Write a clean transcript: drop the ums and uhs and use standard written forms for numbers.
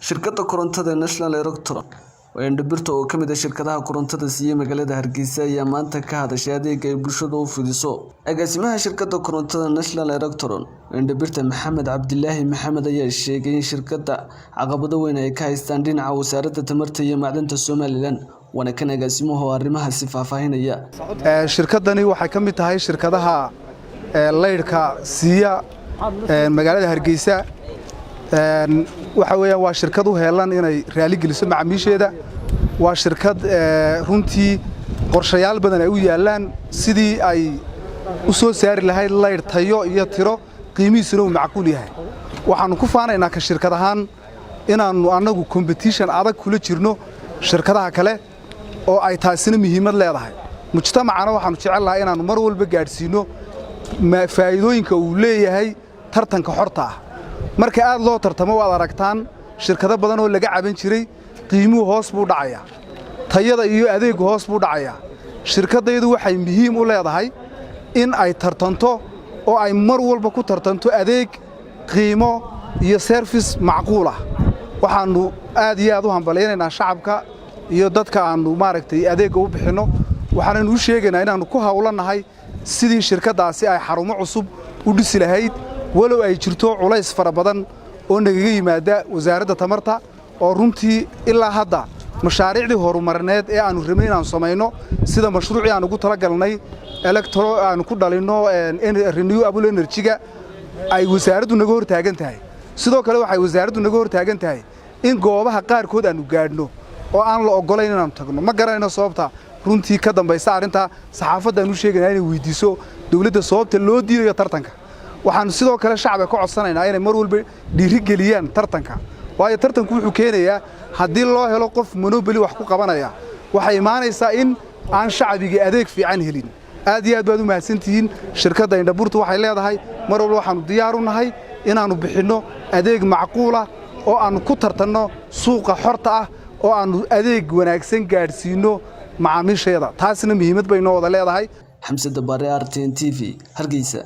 shirkadda korontada National Electric oo indhabirta oo kamid ah shirkadaha korontada siiya magaalada Hargeysa ayaa maanta ka hadashay adeegga ay bulshada u fidiso. Agaasimaha shirkadda korontada National Electric indhabirta Maxamed Cabdilaahi Maxamed ayaa sheegay in shirkadda caqabado weyn ay ka haystaan dhinaca wasaaradda tamarta iyo macdanta Somaliland wana kan agaasimuhu arrimahaasi faahfaahinaya. Shirkaddani waxay kamid tahay shirkadaha leydhka siiya magaalada Hargeysa. waxa weeyaan waa shirkad u heelan inay raali geliso macaamiisheeda waa shirkad runtii qorshayaal badan ay u yaalaan sidii ay u soo saari lahayd leydh tayo iyo tiro qiimihiisuna uu macquul yahay waxaanu ku faanaynaa ka shirkad ahaan inaanu anagu competition adag kula jirno shirkadaha kale oo ay taasina muhiimad leedahay mujtamacana waxaanu jecel lahaa inaanu mar walba gaadhsiino faa'iidooyinka uu leeyahay tartanka xorta ah marka aad loo tartamo waad aragtaan shirkado badan oo laga caban jiray qiimuhu hoos buu dhacayaa tayada iyo adeegu hoos buu dhacayaa shirkadaydu waxay muhiim u leedahay in ay tartanto oo ay mar walba ku tartanto adeeg qiimo iyo service macquul ah waxaanu aad iyo aad u hambaleynaynaa shacabka iyo dadka aanu maaragtay adeegga u bixino waxaanu u sheegaynaa inaanu ku hawlanahay sidii shirkadaasi ay xarumo cusub u dhisi lahayd walow ay jirto culays fara badan oo nagaga yimaada wasaaradda tamarta oo runtii ilaa hadda mashaariicdii horumarineed ee aanu rabnay inaan sameeyno sida mashruucii aan ugu talagalnay aan ku dhalino renewable energy-ga ay wasaaraddu naga hor taagan tahay sidoo kale waxay wasaaraddu naga hor taagan tahay in goobaha qaarkood aanu gaadhno oo aan la ogolayn inaan tagno ma garanayno sababta runtii ka dambaysa arinta saxaafadda aanu sheeganaa inay weydiiso dawladda sababta loo diidayo tartanka waxaan sidoo kale shacabka ka codsanaynaa inay mar walba dhiiri geliyaan tartanka waayo tartanku wuxuu keenayaa haddii loo helo qof monopoly wax ku qabanaya waxay imaanaysaa in aan shacbiga adeeg fiican helin aad iyo aad baad u mahadsantihiin shirkadda indhaburtu waxay leedahay mar walba waxaanu diyaar u nahay inaanu bixinno adeeg macquul ah oo aanu ku tartanno suuqa xorta ah oo aanu adeeg wanaagsan gaadhsiino macaamiisheeda taasina muhiimad bay noo wada leedahay Xamse Dabaare RTN TV Hargeysa.